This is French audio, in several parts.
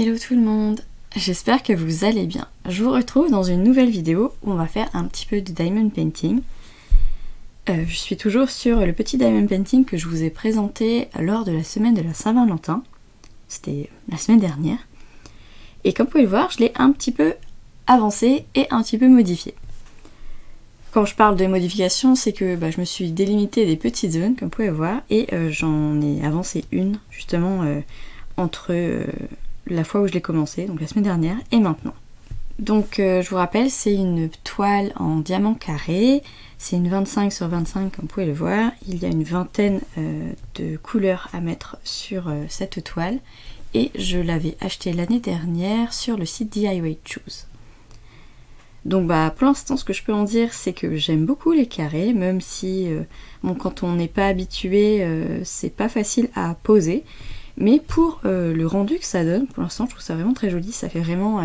Hello tout le monde, j'espère que vous allez bien. Je vous retrouve dans une nouvelle vidéo où on va faire un petit peu de diamond painting. Je suis toujours sur le petit diamond painting que je vous ai présenté lors de la semaine de la Saint-Valentin. C'était la semaine dernière. Et comme vous pouvez le voir, je l'ai un petit peu avancé et un petit peu modifié. Quand je parle de modification, c'est que je me suis délimité des petites zones, comme vous pouvez voir, et j'en ai avancé une, justement, entre la fois où je l'ai commencé, donc la semaine dernière, et maintenant. Donc je vous rappelle, c'est une toile en diamant carré, c'est une 25 sur 25 comme vous pouvez le voir, il y a une vingtaine de couleurs à mettre sur cette toile, et je l'avais acheté l'année dernière sur le site DIY Choose. Donc pour l'instant ce que je peux en dire c'est que j'aime beaucoup les carrés, même si bon, quand on n'est pas habitué c'est pas facile à poser. Mais pour le rendu que ça donne, pour l'instant je trouve ça vraiment très joli, ça fait vraiment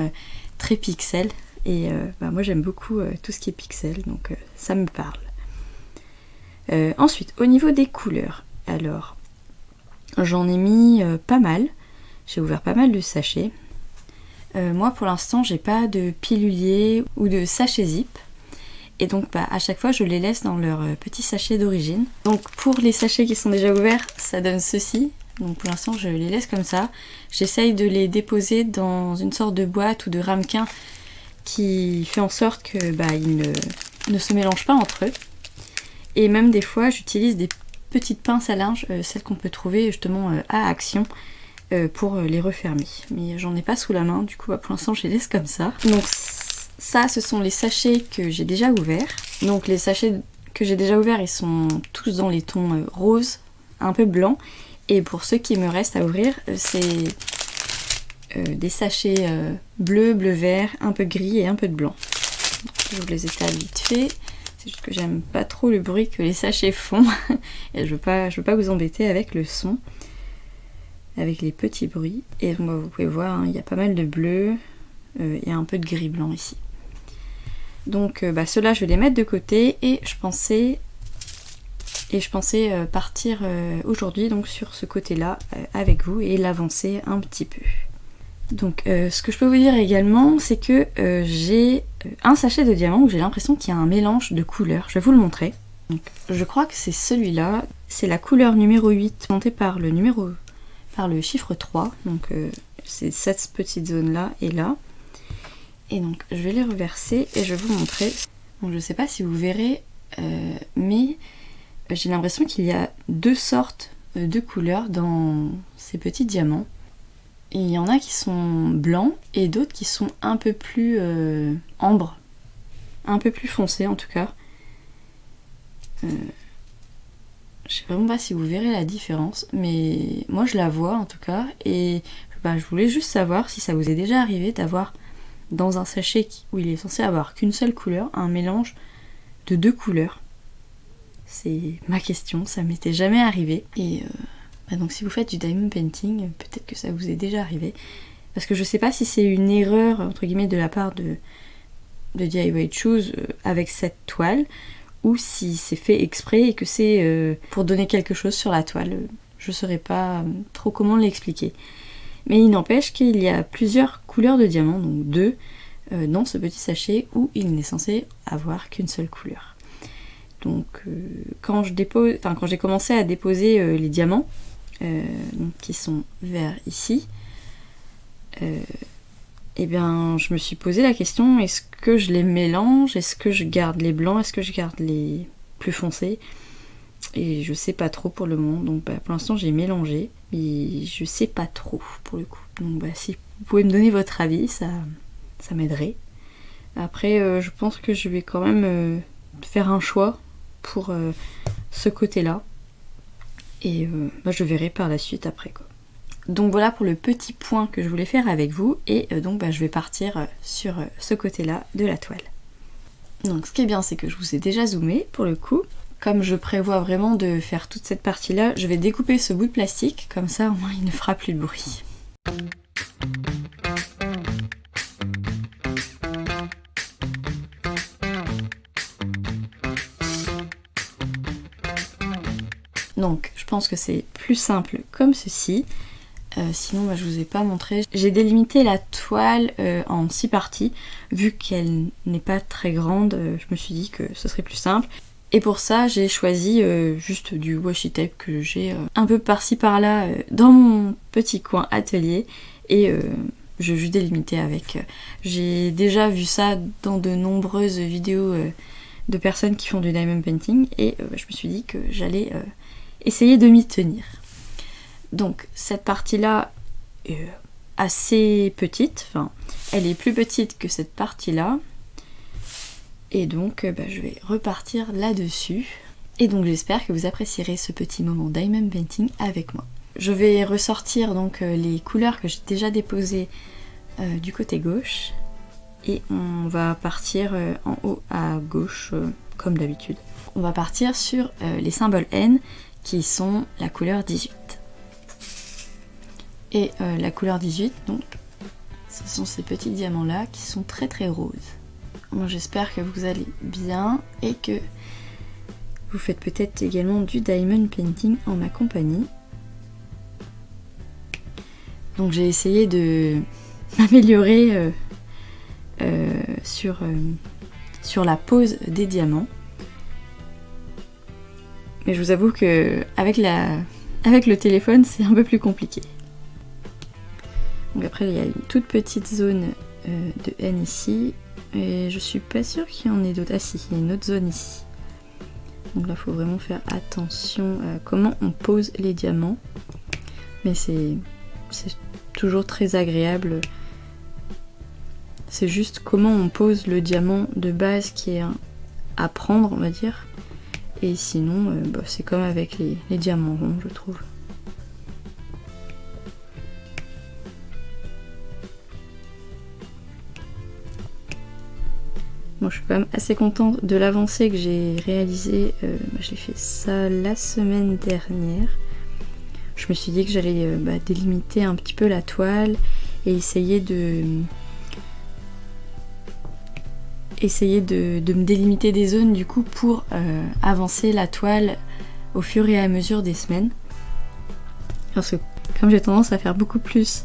très pixel. Et moi j'aime beaucoup tout ce qui est pixel, donc ça me parle. Ensuite, au niveau des couleurs, alors j'en ai mis pas mal, j'ai ouvert pas mal de sachets. Moi pour l'instant j'ai pas de pilulier ou de sachet zip. Et donc à chaque fois je les laisse dans leur petit sachet d'origine. Donc pour les sachets qui sont déjà ouverts, ça donne ceci. Donc pour l'instant je les laisse comme ça. J'essaye de les déposer dans une sorte de boîte ou de ramequin qui fait en sorte que ils ne se mélangent pas entre eux. Et même des fois j'utilise des petites pinces à linge, celles qu'on peut trouver justement à Action, pour les refermer. Mais j'en ai pas sous la main, du coup pour l'instant je les laisse comme ça. Donc ça ce sont les sachets que j'ai déjà ouverts. Donc les sachets que j'ai déjà ouverts ils sont tous dans les tons roses, un peu blancs. Et pour ceux qui me restent à ouvrir, c'est des sachets bleu, bleu-vert, un peu gris et un peu de blanc. Je vous les étale vite fait. C'est juste que j'aime pas trop le bruit que les sachets font. Et je veux pas vous embêter avec le son, avec les petits bruits. Et donc vous pouvez voir, il y a pas mal de bleu et un peu de gris-blanc ici. Donc ceux-là je vais les mettre de côté et je pensais partir aujourd'hui donc sur ce côté-là avec vous et l'avancer un petit peu. Donc ce que je peux vous dire également, c'est que j'ai un sachet de diamants où j'ai l'impression qu'il y a un mélange de couleurs. Je vais vous le montrer. Donc, je crois que c'est celui-là. C'est la couleur numéro 8 montée par le chiffre 3. Donc c'est cette petite zone-là et là. Et donc je vais les reverser et je vais vous montrer. Bon, je ne sais pas si vous verrez, mais j'ai l'impression qu'il y a deux sortes de couleurs dans ces petits diamants. Et il y en a qui sont blancs et d'autres qui sont un peu plus ambre, un peu plus foncé en tout cas. Je sais vraiment pas si vous verrez la différence, mais moi je la vois en tout cas. Et je voulais juste savoir si ça vous est déjà arrivé d'avoir dans un sachet où il est censé avoir qu'une seule couleur, un mélange de deux couleurs. C'est ma question, ça m'était jamais arrivé. Et donc si vous faites du diamond painting, peut-être que ça vous est déjà arrivé. Parce que je sais pas si c'est une erreur, entre guillemets, de la part de DIY Choose avec cette toile, ou si c'est fait exprès et que c'est pour donner quelque chose sur la toile. Je saurais pas trop comment l'expliquer. Mais il n'empêche qu'il y a plusieurs couleurs de diamants, donc deux, dans ce petit sachet où il n'est censé avoir qu'une seule couleur. Donc quand j'ai commencé à déposer les diamants, qui sont verts ici, je me suis posé la question, est-ce que je les mélange, est-ce que je garde les blancs, est-ce que je garde les plus foncés? Et je sais pas trop pour le moment, donc pour l'instant j'ai mélangé, mais je sais pas trop pour le coup. Donc si vous pouvez me donner votre avis, ça m'aiderait. Après je pense que je vais quand même faire un choix pour ce côté-là. Et je verrai par la suite après quoi. Donc voilà pour le petit point que je voulais faire avec vous. Et donc je vais partir sur ce côté-là de la toile. Donc ce qui est bien, c'est que je vous ai déjà zoomé pour le coup. Comme je prévois vraiment de faire toute cette partie-là, je vais découper ce bout de plastique. Comme ça au moins il ne fera plus de bruit. Donc je pense que c'est plus simple comme ceci. sinon bah, je vous ai pas montré. J'ai délimité la toile en 6 parties, vu qu'elle n'est pas très grande, je me suis dit que ce serait plus simple. Et pour ça j'ai choisi juste du washi tape que j'ai un peu par-ci par-là dans mon petit coin atelier, et je vais délimiter avec. J'ai déjà vu ça dans de nombreuses vidéos de personnes qui font du diamond painting, et je me suis dit que j'allais essayer de m'y tenir. Donc cette partie-là est assez petite, enfin elle est plus petite que cette partie-là, et donc je vais repartir là-dessus. Et donc j'espère que vous apprécierez ce petit moment diamond painting avec moi. Je vais ressortir donc les couleurs que j'ai déjà déposées du côté gauche, et on va partir en haut à gauche comme d'habitude. On va partir sur les symboles N qui sont la couleur 18. Et la couleur 18, donc, ce sont ces petits diamants là qui sont très très roses. Moi j'espère que vous allez bien et que vous faites peut-être également du diamond painting en ma compagnie. Donc j'ai essayé de m'améliorer sur la pose des diamants. Mais je vous avoue que avec le téléphone c'est un peu plus compliqué. Donc après il y a une toute petite zone de N ici, et je suis pas sûre qu'il y en ait d'autres. Ah si, il y a une autre zone ici. Donc là il faut vraiment faire attention à comment on pose les diamants. Mais c'est toujours très agréable. C'est juste comment on pose le diamant de base qui est à prendre, on va dire. Et sinon c'est comme avec les diamants ronds, je trouve. Moi je suis quand même assez contente de l'avancée que j'ai réalisée. J'ai fait ça la semaine dernière. Je me suis dit que j'allais délimiter un petit peu la toile et essayer de me délimiter des zones du coup pour avancer la toile au fur et à mesure des semaines. Parce que comme j'ai tendance à faire beaucoup plus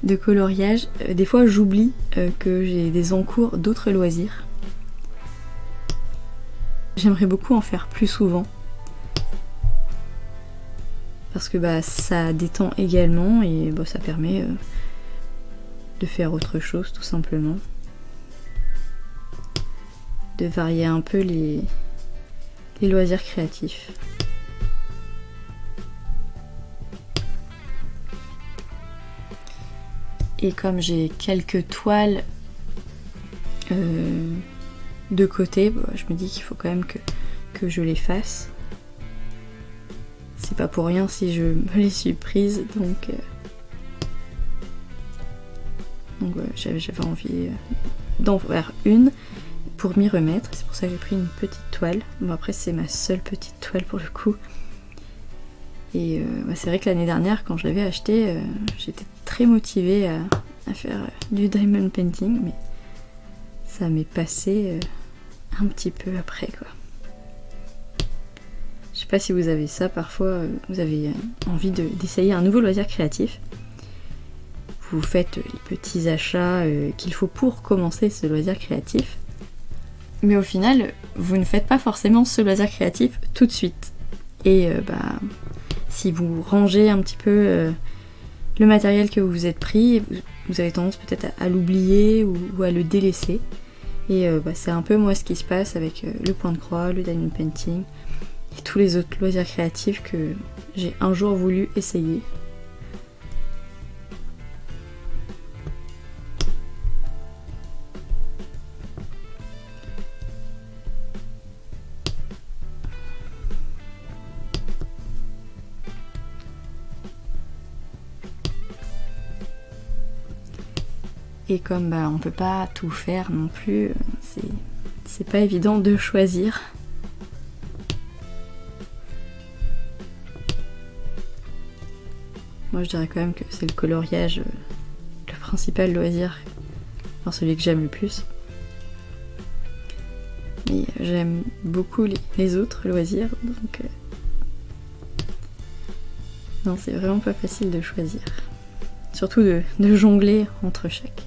de coloriage, des fois j'oublie que j'ai des encours d'autres loisirs. J'aimerais beaucoup en faire plus souvent. Parce que ça détend également et ça permet de faire autre chose tout simplement. De varier un peu les loisirs créatifs. Et comme j'ai quelques toiles de côté, je me dis qu'il faut quand même que je les fasse. C'est pas pour rien si je me les suis prises, donc j'avais envie d'en faire une pour m'y remettre. C'est pour ça que j'ai pris une petite toile. Bon après c'est ma seule petite toile pour le coup. Et c'est vrai que l'année dernière quand je l'avais achetée, j'étais très motivée à faire du diamond painting, mais ça m'est passé un petit peu après quoi. Je sais pas si vous avez ça, parfois vous avez envie d'essayer un nouveau loisir créatif. Vous faites les petits achats qu'il faut pour commencer ce loisir créatif. Mais au final, vous ne faites pas forcément ce loisir créatif tout de suite. Et si vous rangez un petit peu le matériel que vous vous êtes pris, vous avez tendance peut-être à l'oublier ou à le délaisser. Et c'est un peu moi ce qui se passe avec le point de croix, le diamond painting et tous les autres loisirs créatifs que j'ai un jour voulu essayer. Et comme on peut pas tout faire non plus, c'est pas évident de choisir. Moi je dirais quand même que c'est le coloriage le principal loisir, enfin celui que j'aime le plus. Mais j'aime beaucoup les autres loisirs, donc Non, c'est vraiment pas facile de choisir. Surtout de jongler entre chaque.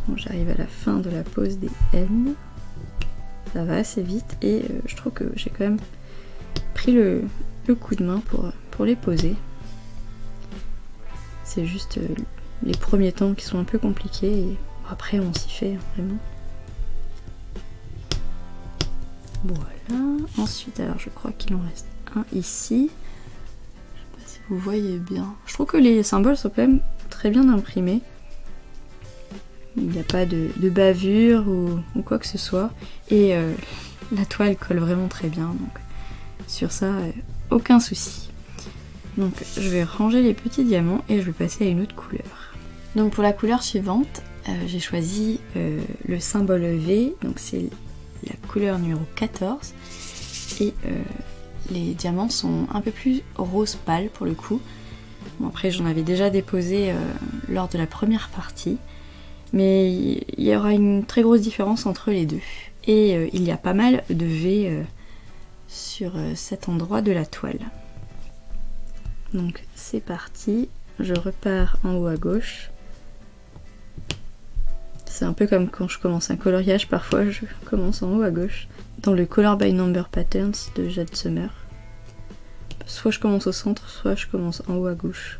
Bon, j'arrive à la fin de la pose des N. Ça va assez vite et je trouve que j'ai quand même pris le coup de main pour les poser. C'est juste les premiers temps qui sont un peu compliqués et après on s'y fait vraiment. Voilà. Ensuite, alors je crois qu'il en reste un ici. Je sais pas si vous voyez bien. Je trouve que les symboles sont quand même très bien imprimés. Il n'y a pas de bavure ou quoi que ce soit. Et la toile colle vraiment très bien. Donc sur ça, aucun souci. Donc je vais ranger les petits diamants et je vais passer à une autre couleur. Donc pour la couleur suivante, j'ai choisi le symbole V. Donc c'est la couleur numéro 14. Et les diamants sont un peu plus rose pâle pour le coup. Bon, après j'en avais déjà déposé lors de la première partie. Mais il y aura une très grosse différence entre les deux. Et il y a pas mal de V sur cet endroit de la toile. Donc c'est parti, je repars en haut à gauche. C'est un peu comme quand je commence un coloriage, parfois je commence en haut à gauche. Dans le Color by Number Patterns de Jade Summer. Soit je commence au centre, soit je commence en haut à gauche.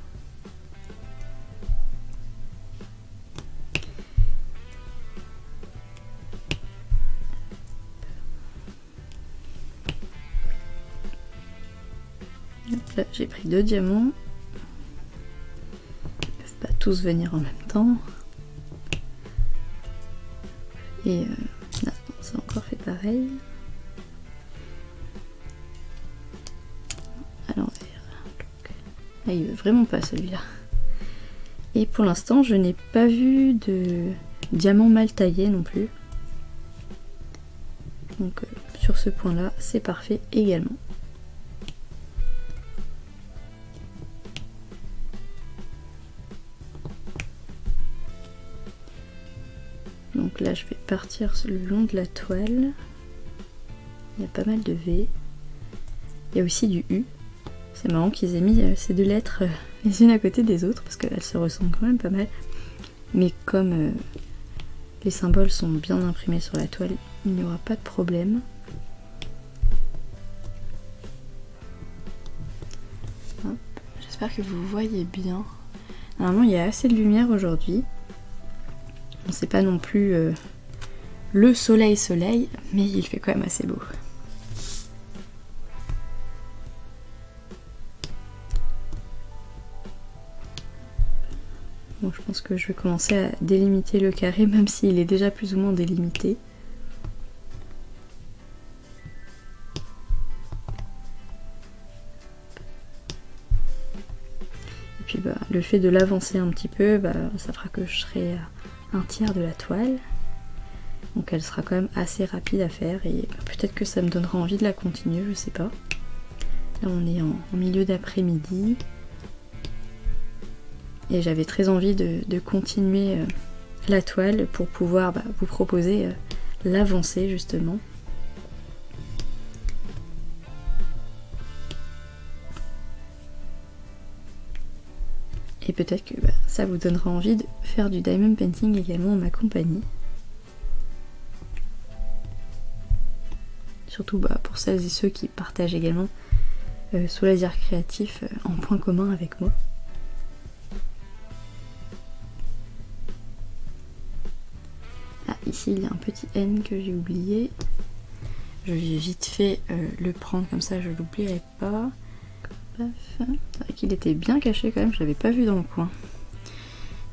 Là, j'ai pris 2 diamants. Ils ne peuvent pas tous venir en même temps. Et là, c'est encore fait pareil. À l'envers. Ah, il veut vraiment pas celui-là. Et pour l'instant, je n'ai pas vu de diamant mal taillé non plus. Donc sur ce point-là, c'est parfait également. Donc là, je vais partir le long de la toile. Il y a pas mal de V. Il y a aussi du U. C'est marrant qu'ils aient mis ces 2 lettres les unes à côté des autres parce qu'elles se ressemblent quand même pas mal. Mais comme les symboles sont bien imprimés sur la toile, il n'y aura pas de problème. J'espère que vous voyez bien. Normalement, il y a assez de lumière aujourd'hui. Bon, c'est pas non plus le soleil, mais il fait quand même assez beau. Bon, je pense que je vais commencer à délimiter le carré, même s'il est déjà plus ou moins délimité. Et puis bah, le fait de l'avancer un petit peu, bah, ça fera que je serai à un tiers de la toile. Donc elle sera quand même assez rapide à faire et peut-être que ça me donnera envie de la continuer, je sais pas. Là on est en milieu d'après-midi. Et j'avais très envie de continuer la toile pour pouvoir vous proposer l'avancée justement. Et peut-être que ça vous donnera envie de faire du diamond painting également en ma compagnie. Surtout pour celles et ceux qui partagent également ce loisir créatif en point commun avec moi. Ah, ici il y a un petit N que j'ai oublié. Je vais vite fait le prendre comme ça je l'oublierai pas. C'est vrai qu'il était bien caché quand même, je l'avais pas vu dans le coin.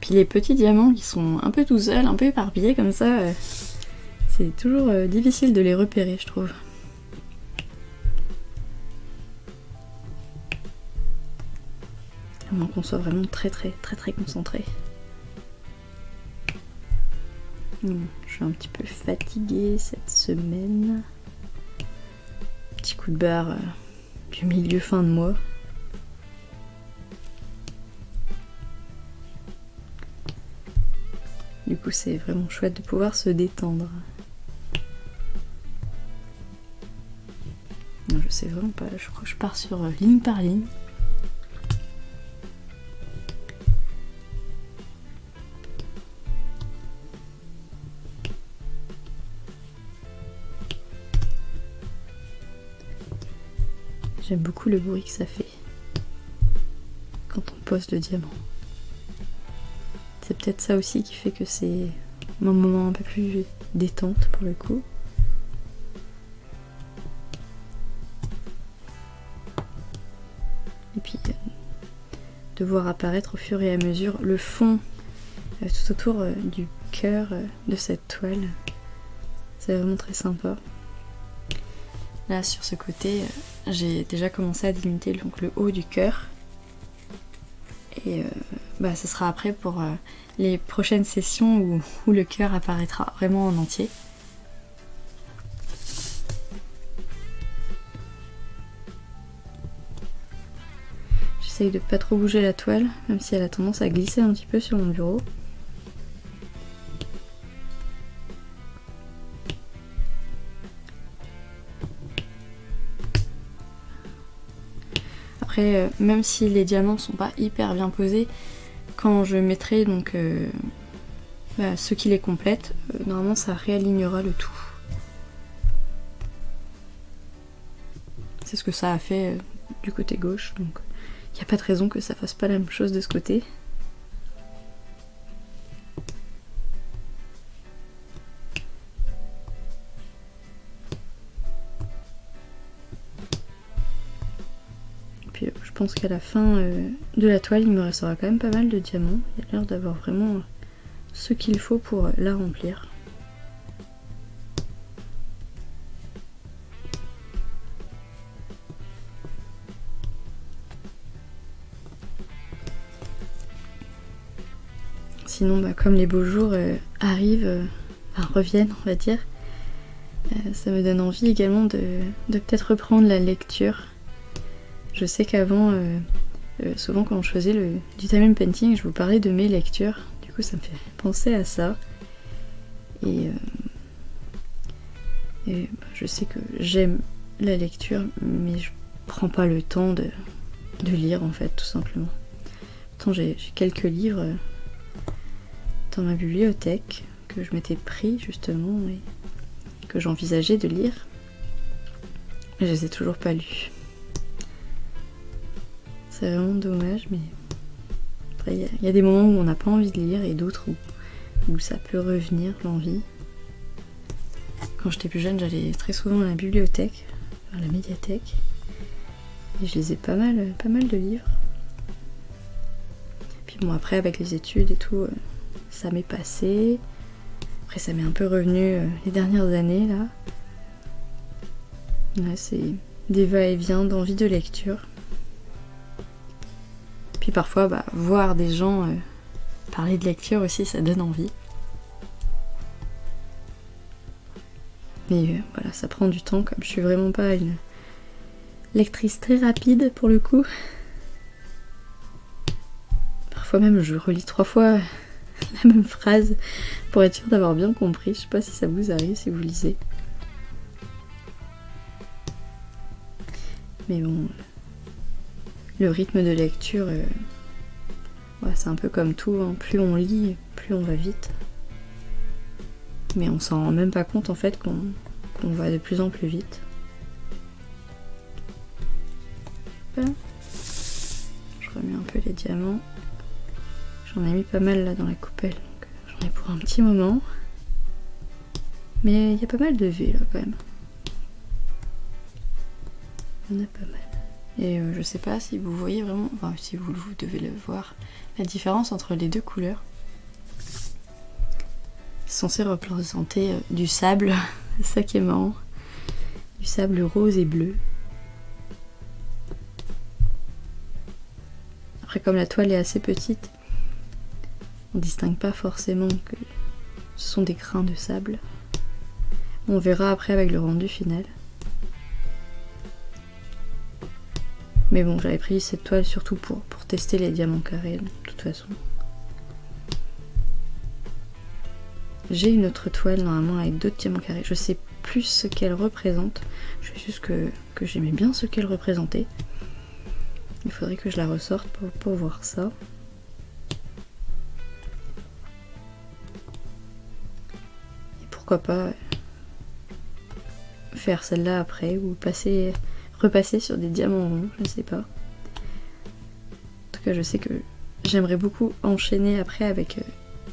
Puis les petits diamants qui sont un peu tout seuls, un peu éparpillés comme ça, c'est toujours difficile de les repérer je trouve. À moins qu'on soit vraiment très concentré. Je suis un petit peu fatiguée cette semaine. Petit coup de barre du milieu fin de mois. Du coup c'est vraiment chouette de pouvoir se détendre. Je sais vraiment pas, je crois que je pars sur ligne par ligne. J'aime beaucoup le bruit que ça fait quand on pose le diamant. C'est peut-être ça aussi qui fait que c'est un moment un peu plus détente pour le coup. Et puis de voir apparaître au fur et à mesure le fond tout autour du cœur de cette toile. C'est vraiment très sympa. Là sur ce côté, j'ai déjà commencé à délimiter donc, le haut du cœur. Et ce sera après pour les prochaines sessions où le cœur apparaîtra vraiment en entier. J'essaye de pas trop bouger la toile, même si elle a tendance à glisser un petit peu sur mon bureau. Après, même si les diamants sont pas hyper bien posés, quand je mettrai donc ceux qui les complètent, normalement ça réalignera le tout. C'est ce que ça a fait du côté gauche, donc il n'y a pas de raison que ça fasse pas la même chose de ce côté. Je pense qu'à la fin de la toile, il me restera quand même pas mal de diamants. Il y a l'air d'avoir vraiment ce qu'il faut pour la remplir. Sinon, comme les beaux jours reviennent, on va dire, ça me donne envie également de peut-être reprendre la lecture. Je sais qu'avant, souvent quand je faisais du time painting, je vous parlais de mes lectures. Du coup, ça me fait penser à ça. Et je sais que j'aime la lecture, mais je prends pas le temps de lire en fait, tout simplement. Pourtant, j'ai quelques livres dans ma bibliothèque que je m'étais pris justement et que j'envisageais de lire. Mais je les ai toujours pas lus. C'est vraiment dommage, mais après il y a des moments où on n'a pas envie de lire et d'autres où ça peut revenir l'envie. Quand j'étais plus jeune, j'allais très souvent à la bibliothèque, à la médiathèque, et je lisais pas mal de livres. Puis bon, après avec les études et tout, ça m'est passé. Après ça m'est un peu revenu les dernières années là. Ouais, c'est des va-et-vient d'envie de lecture. Puis parfois, voir des gens parler de lecture aussi, ça donne envie. Mais voilà, ça prend du temps, comme je suis vraiment pas une lectrice très rapide pour le coup. Parfois même, je relis 3 fois la même phrase pour être sûre d'avoir bien compris. Je sais pas si ça vous arrive, si vous lisez. Mais bon... Le rythme de lecture, c'est un peu comme tout, hein. Plus on lit, plus on va vite. Mais on s'en rend même pas compte en fait qu'on va de plus en plus vite. Voilà. Je remets un peu les diamants. J'en ai mis pas mal là dans la coupelle, donc j'en ai pour un petit moment. Mais il y a pas mal de V là quand même. Il y en a pas mal. Et je sais pas si vous voyez vraiment, enfin si vous devez le voir, la différence entre les deux couleurs. C'est censé représenter du sable, c'est ça qui est marrant. Du sable rose et bleu. Après comme la toile est assez petite, on distingue pas forcément que ce sont des grains de sable. On verra après avec le rendu final. Mais bon, j'avais pris cette toile surtout pour tester les diamants carrés, de toute façon. J'ai une autre toile normalement avec d'autres diamants carrés. Je sais plus ce qu'elle représente. Je sais juste que j'aimais bien ce qu'elle représentait. Il faudrait que je la ressorte pour voir ça. Et pourquoi pas faire celle-là après ou repasser sur des diamants ronds, je ne sais pas. En tout cas, je sais que j'aimerais beaucoup enchaîner après avec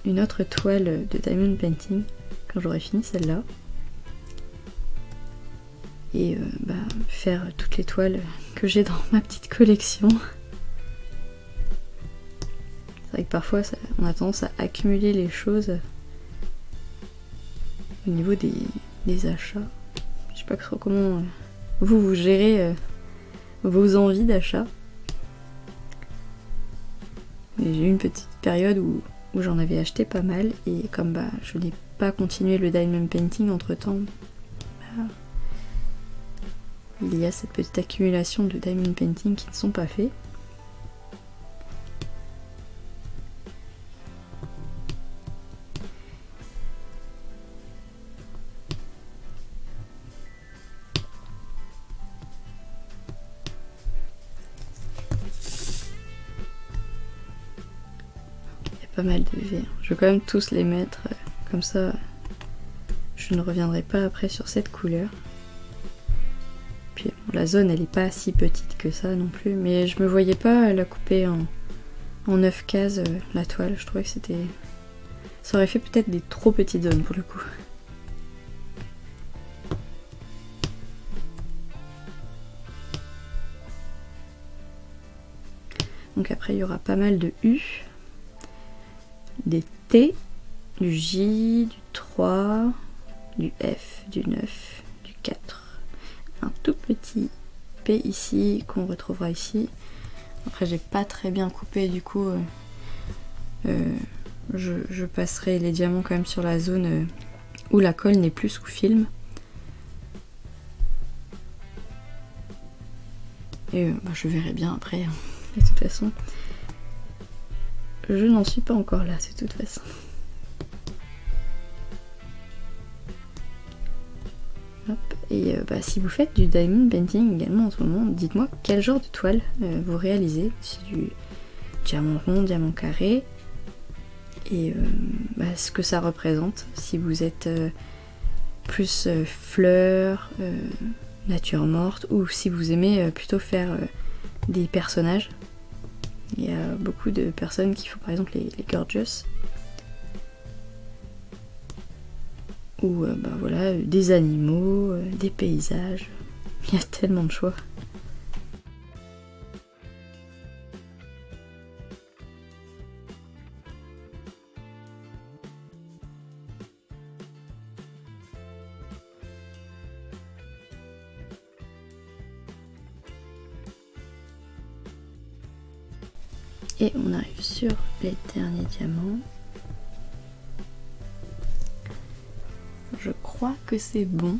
une autre toile de diamond painting quand j'aurai fini celle-là. Et faire toutes les toiles que j'ai dans ma petite collection. C'est vrai que parfois on a tendance à accumuler les choses au niveau des achats. Je sais pas trop comment vous gérez vos envies d'achat. Mais j'ai eu une petite période où j'en avais acheté pas mal et comme je n'ai pas continué le diamond painting entre temps, il y a cette petite accumulation de diamond painting qui ne sont pas faits. Pas mal de verres. Je vais quand même tous les mettre, comme ça je ne reviendrai pas après sur cette couleur. Puis bon, la zone elle est pas si petite que ça non plus, mais je me voyais pas la couper en 9 cases la toile, je trouvais que ça aurait fait peut-être des trop petites zones pour le coup. Donc après il y aura pas mal de U, des T, du J, du 3, du F, du 9, du 4. Un tout petit P ici qu'on retrouvera ici. Après j'ai pas très bien coupé du coup. Je passerai les diamants quand même sur la zone où la colle n'est plus sous film. Et je verrai bien après. De toute façon. Je n'en suis pas encore là, de toute façon. Hop. Et si vous faites du diamond painting également en ce moment, dites-moi quel genre de toile vous réalisez. C'est du diamant rond, diamant carré. Et ce que ça représente. Si vous êtes plus fleurs, nature morte, ou si vous aimez plutôt faire des personnages. Il y a beaucoup de personnes qui font par exemple les gorgeous. Ou voilà, des animaux, des paysages. Il y a tellement de choix. Et on arrive sur les derniers diamants. Je crois que c'est bon.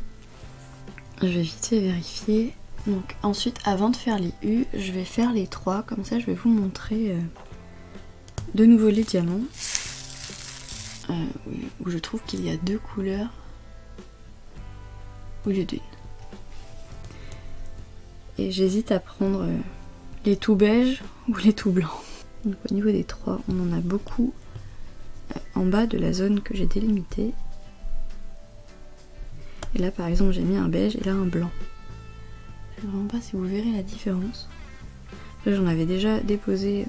Je vais vite fait vérifier. Donc ensuite, avant de faire les U, je vais faire les 3. Comme ça, je vais vous montrer de nouveau les diamants. Où je trouve qu'il y a 2 couleurs au lieu d'une. Et j'hésite à prendre les tout beiges ou les tout blancs. Donc au niveau des 3, on en a beaucoup en bas de la zone que j'ai délimitée. Et là par exemple j'ai mis un beige et là un blanc. Je sais vraiment pas si vous verrez la différence. Là j'en avais déjà déposé.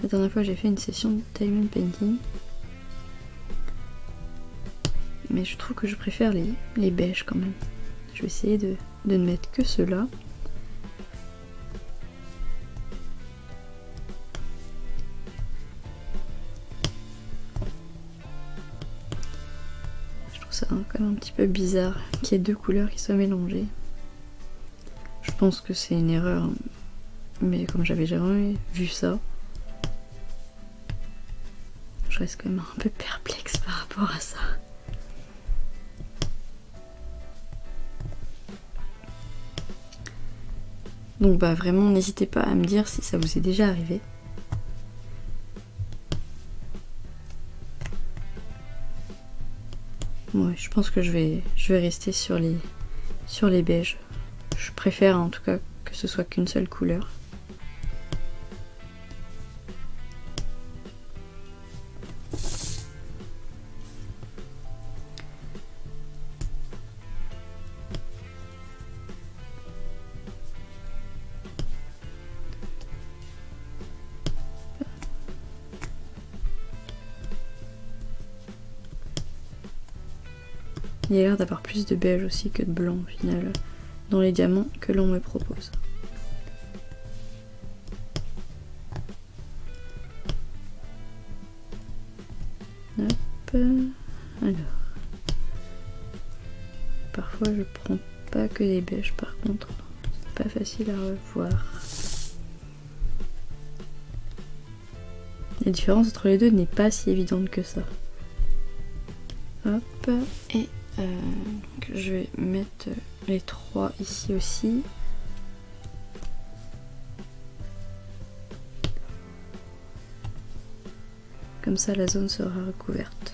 La dernière fois j'ai fait une session de diamond painting. Mais je trouve que je préfère les beiges quand même. Je vais essayer de ne mettre que ceux-là. Ça quand même un petit peu bizarre qu'il y ait 2 couleurs qui soient mélangées. Je pense que c'est une erreur, mais comme j'avais jamais vu ça, je reste quand même un peu perplexe par rapport à ça. Donc vraiment n'hésitez pas à me dire si ça vous est déjà arrivé. Ouais, je pense que je vais rester sur les beiges. Je préfère en tout cas que ce soit qu'une seule couleur. Il y a l'air d'avoir plus de beige aussi que de blanc au final dans les diamants que l'on me propose. Hop. Alors. Parfois je prends pas que des beiges par contre. C'est pas facile à revoir. La différence entre les deux n'est pas si évidente que ça. Hop. Et je vais mettre les 3 ici aussi. Comme ça la zone sera recouverte.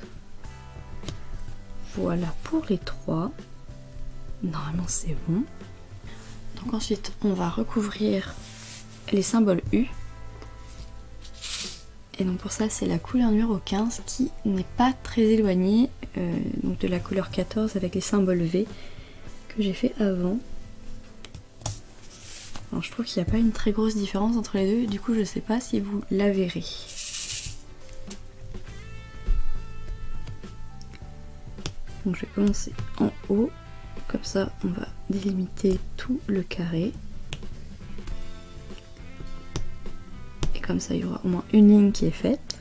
Voilà pour les 3. Normalement c'est bon. Donc ensuite on va recouvrir les symboles U. Et donc pour ça c'est la couleur numéro 15 qui n'est pas très éloignée donc de la couleur 14 avec les symboles V que j'ai fait avant. Alors je trouve qu'il n'y a pas une très grosse différence entre les deux, du coup je sais pas si vous la verrez. Donc je vais commencer en haut, comme ça on va délimiter tout le carré. Et comme ça il y aura au moins une ligne qui est faite.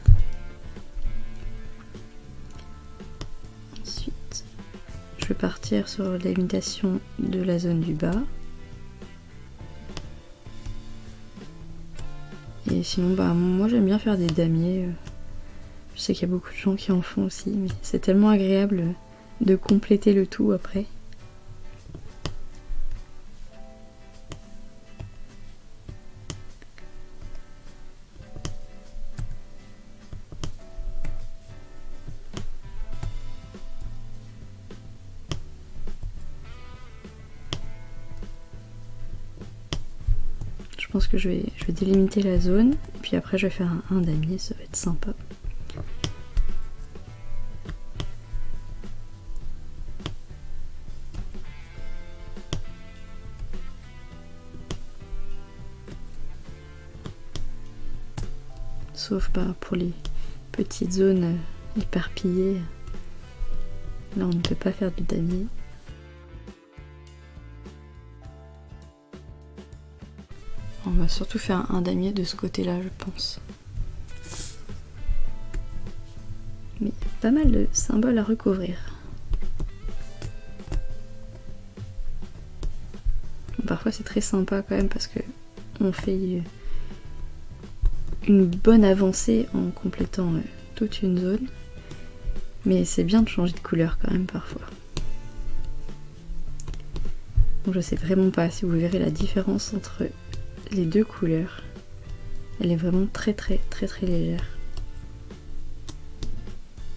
Ensuite je vais partir sur la délimitation de la zone du bas. Et sinon bah moi j'aime bien faire des damiers. Je sais qu'il y a beaucoup de gens qui en font aussi, mais c'est tellement agréable de compléter le tout après. Je pense que je vais délimiter la zone, puis après je vais faire un damier, ça va être sympa. Sauf pour les petites zones éparpillées, là on ne peut pas faire du damier. On va surtout faire un damier de ce côté là je pense. Mais pas mal de symboles à recouvrir. Parfois c'est très sympa quand même parce que on fait une bonne avancée en complétant toute une zone, mais c'est bien de changer de couleur quand même parfois. Donc je sais vraiment pas si vous verrez la différence entre les deux couleurs. Elle est vraiment très légère.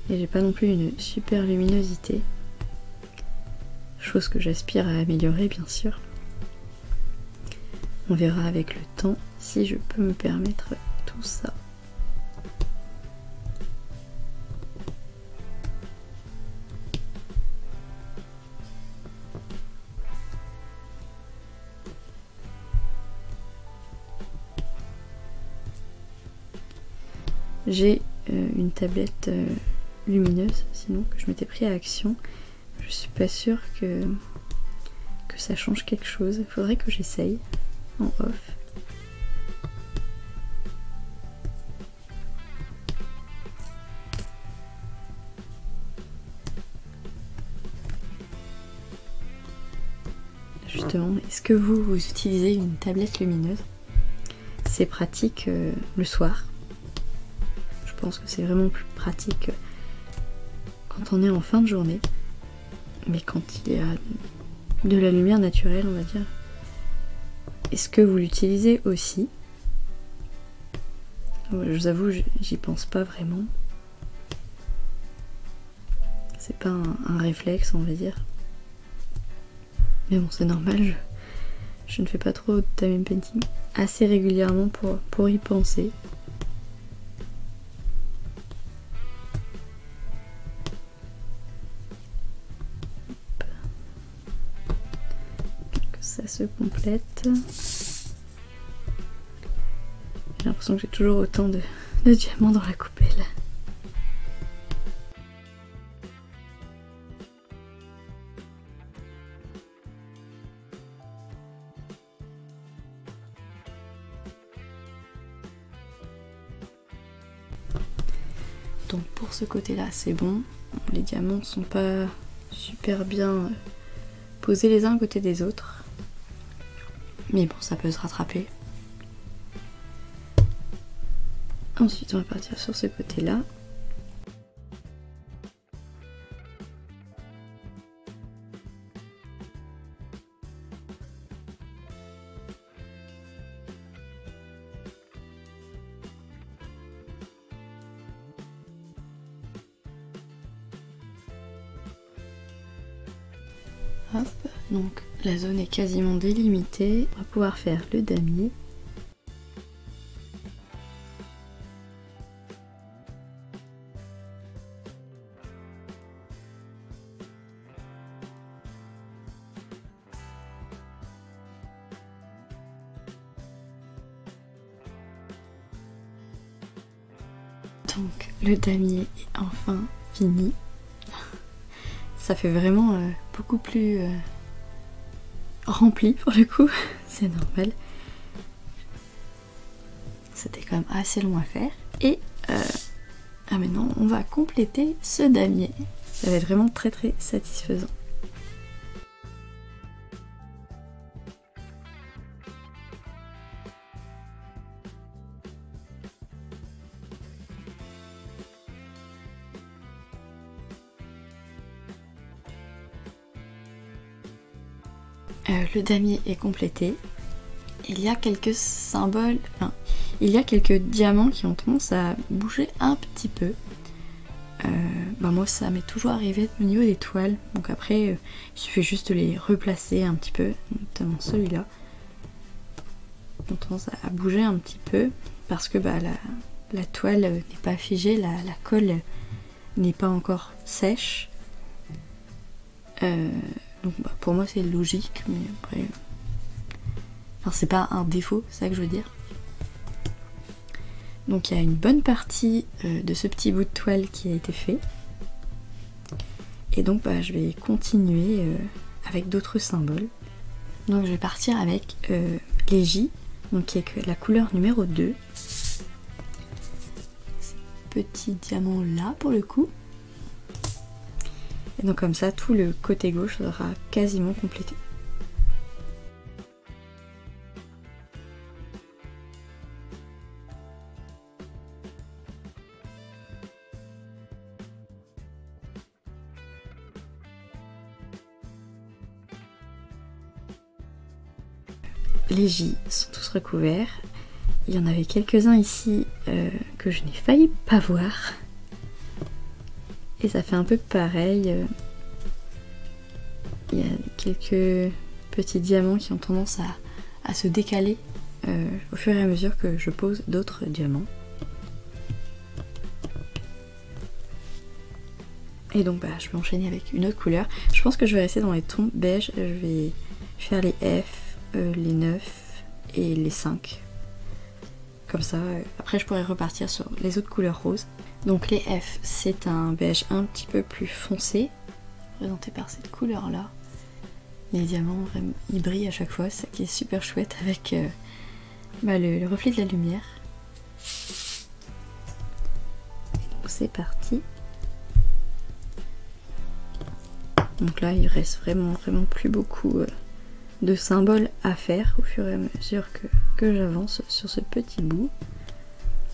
Et j'ai pas non plus une super luminosité, chose que j'aspire à améliorer bien sûr. On verra avec le temps si je peux me permettre tout ça. J'ai une tablette lumineuse sinon que je m'étais pris à Action. Je suis pas sûre que ça change quelque chose. Il faudrait que j'essaye en off. Justement, est-ce que vous utilisez une tablette lumineuse? C'est pratique le soir. Je pense que c'est vraiment plus pratique quand on est en fin de journée. Mais quand il y a de la lumière naturelle, on va dire. Est-ce que vous l'utilisez aussi? Je vous avoue, j'y pense pas vraiment. c'est pas un réflexe, on va dire. Mais bon, c'est normal, je ne fais pas trop de diamond painting assez régulièrement pour y penser. Que ça se complète. J'ai l'impression que j'ai toujours autant de diamants dans la coupelle. Donc pour ce côté-là, c'est bon. Les diamants sont pas super bien posés les uns à côté des autres. Mais bon, ça peut se rattraper. Ensuite, on va partir sur ce côté-là. Hop, donc la zone est quasiment délimitée. On va pouvoir faire le damier. Donc le damier est enfin fini. Ça fait vraiment beaucoup plus rempli pour le coup, c'est normal. C'était quand même assez long à faire. Et maintenant on va compléter ce damier. Ça va être vraiment très très satisfaisant. Le damier est complété. Il y a quelques symboles, enfin, il y a quelques diamants qui ont tendance à bouger un petit peu. Moi ça m'est toujours arrivé au niveau des toiles, donc après il suffit juste de les replacer un petit peu, notamment celui-là. Ils ont tendance à bouger un petit peu parce que la toile n'est pas figée, la colle n'est pas encore sèche. Donc pour moi c'est logique, mais après... Enfin c'est pas un défaut, c'est ça que je veux dire. Donc il y a une bonne partie de ce petit bout de toile qui a été fait. Et donc je vais continuer avec d'autres symboles. Donc je vais partir avec les J, donc qui est la couleur numéro 2. Ces petits diamants là pour le coup. Et donc comme ça, tout le côté gauche sera quasiment complété. Les J sont tous recouverts. Il y en avait quelques-uns ici que je n'ai failli pas voir. Et ça fait un peu pareil. Il y a quelques petits diamants qui ont tendance à se décaler au fur et à mesure que je pose d'autres diamants. Et donc je vais enchaîner avec une autre couleur. Je pense que je vais rester dans les tons beige. Je vais faire les F, les 9 et les 5. Comme ça, après je pourrais repartir sur les autres couleurs roses. Donc les F, c'est un beige un petit peu plus foncé, représenté par cette couleur là. Les diamants, vraiment, ils brillent à chaque fois, c'est ça qui est super chouette avec le reflet de la lumière. Donc c'est parti. Donc là, il reste vraiment plus beaucoup de symboles à faire au fur et à mesure que j'avance sur ce petit bout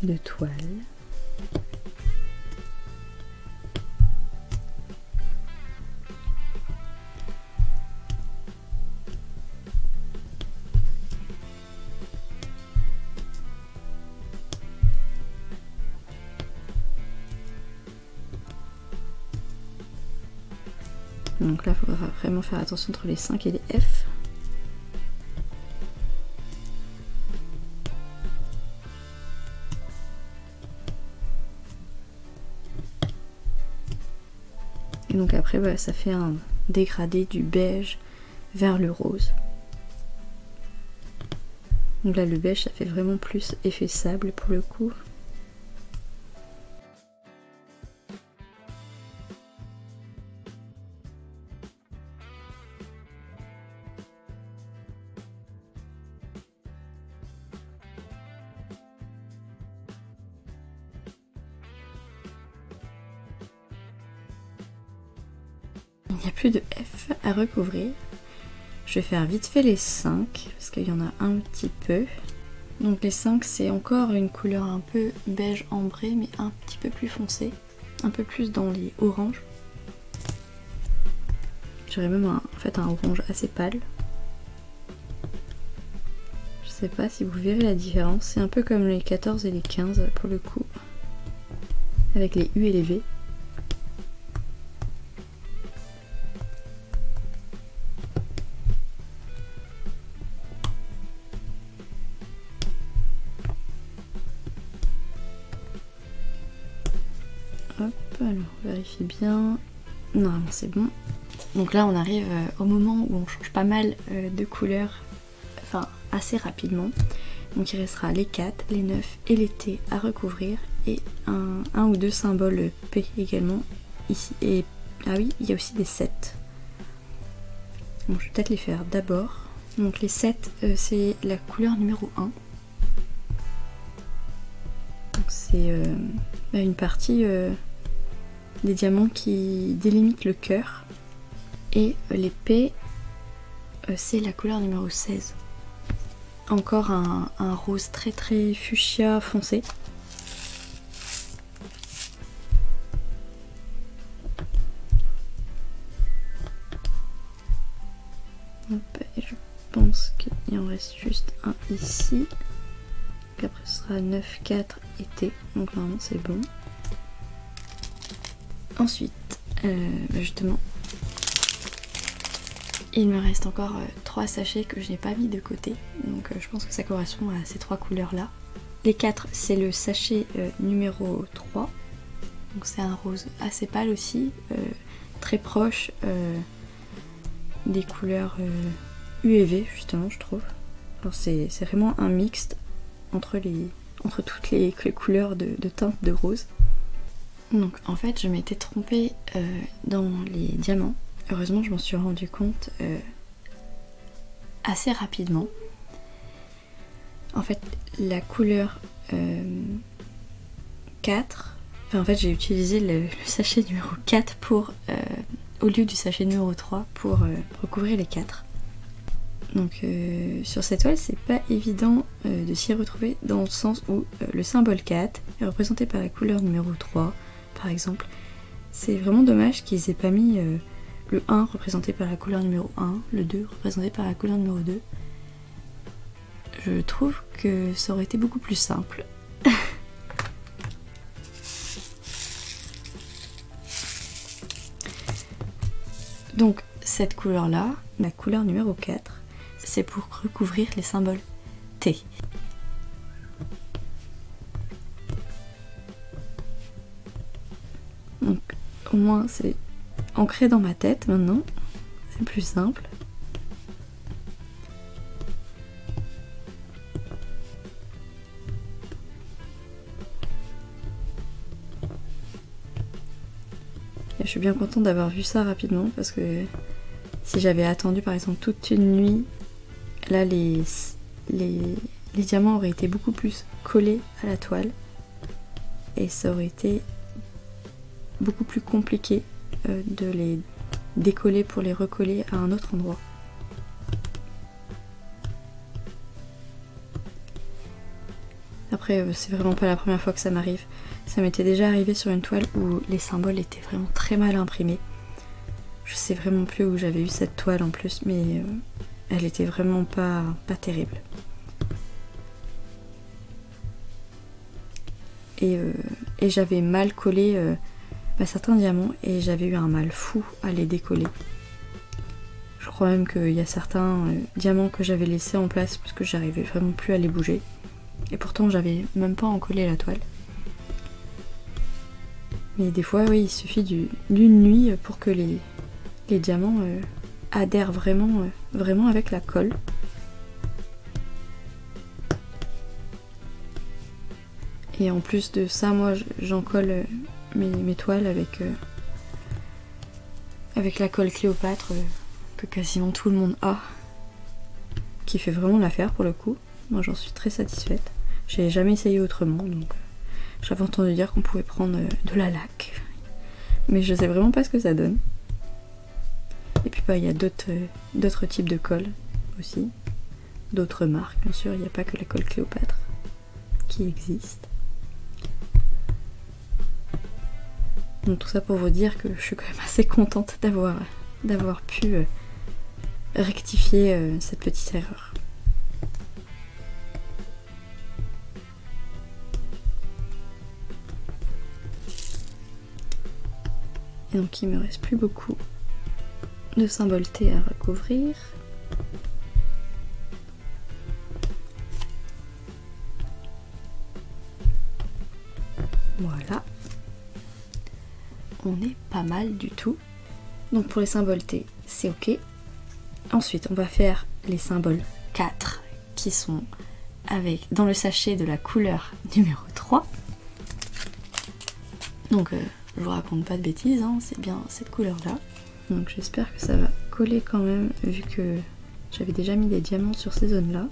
de toile. Donc là, il faudra vraiment faire attention entre les 5 et les F. Et donc après, bah, ça fait un dégradé du beige vers le rose. Donc là, le beige, ça fait vraiment plus effet sable pour le coup. Il n'y a plus de F à recouvrir. Je vais faire vite fait les 5 parce qu'il y en a un petit peu. Donc les 5, c'est encore une couleur un peu beige ambré mais un petit peu plus foncé, un peu plus dans les oranges. J'aurais même en fait un orange assez pâle. Je sais pas si vous verrez la différence, c'est un peu comme les 14 et les 15 pour le coup, avec les U et les V. Hop, alors vérifiez bien. Normalement c'est bon. Donc là on arrive au moment où on change pas mal de couleurs, enfin assez rapidement. Donc il restera les 4, les 9 et les T à recouvrir et un ou deux symboles P également ici. Et ah oui, il y a aussi des 7. Bon, je vais peut-être les faire d'abord. Donc les 7 c'est la couleur numéro 1. Donc c'est une partie des diamants qui délimitent le cœur. Et les P, c'est la couleur numéro 16. Encore un rose très très fuchsia foncé. Hop, et je pense qu'il en reste juste un ici. Donc après ce sera 9, 4 et T. Donc normalement c'est bon. Ensuite, justement, il me reste encore 3 sachets que je n'ai pas mis de côté. Donc je pense que ça correspond à ces 3 couleurs là. Les 4, c'est le sachet numéro 3. Donc c'est un rose assez pâle aussi, très proche des couleurs U et V justement je trouve. C'est vraiment un mixte entre toutes les couleurs de teintes de rose. Donc en fait je m'étais trompée dans les diamants. Heureusement je m'en suis rendu compte assez rapidement. En fait la couleur 4, enfin en fait j'ai utilisé le sachet numéro 4 pour, au lieu du sachet numéro 3 pour recouvrir les 4. Donc sur cette toile c'est pas évident de s'y retrouver dans le sens où le symbole 4 est représenté par la couleur numéro 3 par exemple. C'est vraiment dommage qu'ils aient pas mis le 1 représenté par la couleur numéro 1, le 2 représenté par la couleur numéro 2. Je trouve que ça aurait été beaucoup plus simple. Donc cette couleur là, la couleur numéro 4, c'est pour recouvrir les symboles T. Donc au moins c'est ancré dans ma tête maintenant, c'est plus simple. Et je suis bien contente d'avoir vu ça rapidement parce que si j'avais attendu par exemple toute une nuit, là les diamants auraient été beaucoup plus collés à la toile et ça aurait été beaucoup plus compliqué de les décoller pour les recoller à un autre endroit. Après c'est vraiment pas la première fois que ça m'arrive. Ça m'était déjà arrivé sur une toile où les symboles étaient vraiment très mal imprimés. Je sais vraiment plus où j'avais eu cette toile en plus, mais elle était vraiment pas terrible. Et j'avais mal collé certains diamants et j'avais eu un mal fou à les décoller. crois même qu'il y a certains diamants que j'avais laissés en place parce que j'arrivais vraiment plus à les bouger. Et pourtant j'avais même pas encollé la toile. Mais des fois oui, il suffit d'une nuit pour que les diamants adhèrent vraiment, vraiment avec la colle. Et en plus de ça, moi j'en colle mes toiles avec la colle Cléopâtre que quasiment tout le monde a, qui fait vraiment l'affaire pour le coup. Moi j'en suis très satisfaite. J'ai jamais essayé autrement, donc j'avais entendu dire qu'on pouvait prendre de la laque, mais je sais vraiment pas ce que ça donne. Et puis bah il y a d'autres types de colle aussi, d'autres marques bien sûr, il n'y a pas que la colle Cléopâtre qui existe. Donc tout ça pour vous dire que je suis quand même assez contente d'avoir pu rectifier cette petite erreur. Et donc il me reste plus beaucoup de symboles T à recouvrir. Voilà. On est pas mal du tout. Donc pour les symboles T, c'est ok. Ensuite, on va faire les symboles 4 qui sont dans le sachet de la couleur numéro 3. Donc je vous raconte pas de bêtises, hein, c'est bien cette couleur là. Donc j'espère que ça va coller quand même, vu que j'avais déjà mis des diamants sur ces zones là.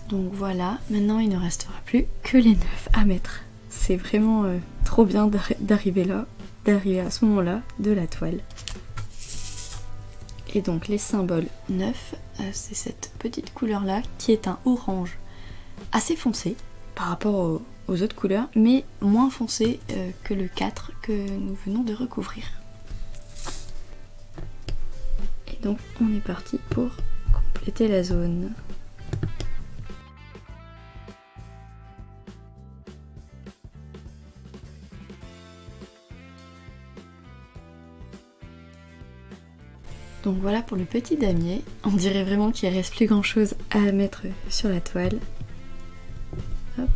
Donc voilà, maintenant il ne restera plus que les 9 à mettre. C'est vraiment trop bien d'arriver là, d'arriver à ce moment-là de la toile. Et donc les symboles 9, c'est cette petite couleur là qui est un orange assez foncé par rapport aux autres couleurs, mais moins foncé que le 4 que nous venons de recouvrir. Et donc on est parti pour compléter la zone. Donc voilà pour le petit damier, on dirait vraiment qu'il ne reste plus grand chose à mettre sur la toile. Hop.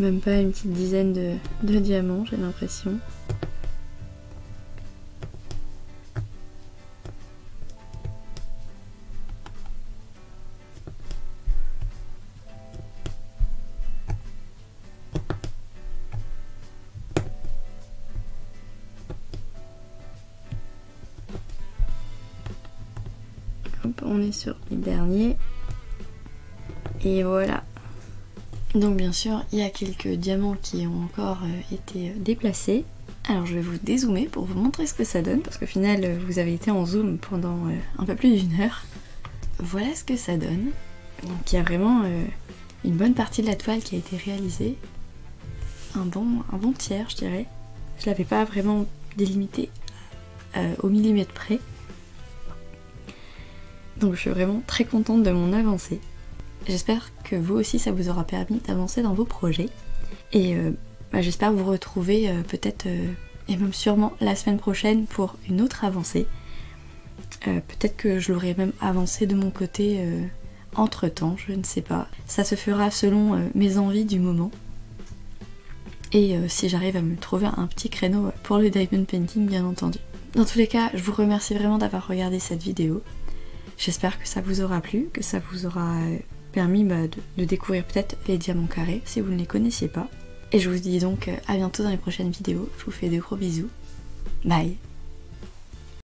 Même pas une petite dizaine de diamants, j'ai l'impression. On est sur les derniers et voilà. Donc bien sûr il y a quelques diamants qui ont encore été déplacés. Alors je vais vous dézoomer pour vous montrer ce que ça donne, parce qu'au final vous avez été en zoom pendant un peu plus d'1 heure. Voilà ce que ça donne. Donc il y a vraiment une bonne partie de la toile qui a été réalisée. Un bon tiers je dirais. Je l'avais pas vraiment délimité au millimètre près. Donc je suis vraiment très contente de mon avancée. J'espère que vous aussi ça vous aura permis d'avancer dans vos projets. Et j'espère vous retrouver peut-être et même sûrement la semaine prochaine pour une autre avancée. Peut-être que je l'aurai même avancé de mon côté entre temps, je ne sais pas. Ça se fera selon mes envies du moment. Et si j'arrive à me trouver un petit créneau pour le diamond painting bien entendu. Dans tous les cas, je vous remercie vraiment d'avoir regardé cette vidéo. J'espère que ça vous aura plu, que ça vous aura permis de découvrir peut-être les diamants carrés si vous ne les connaissiez pas. Et je vous dis donc à bientôt dans les prochaines vidéos. Je vous fais de gros bisous. Bye!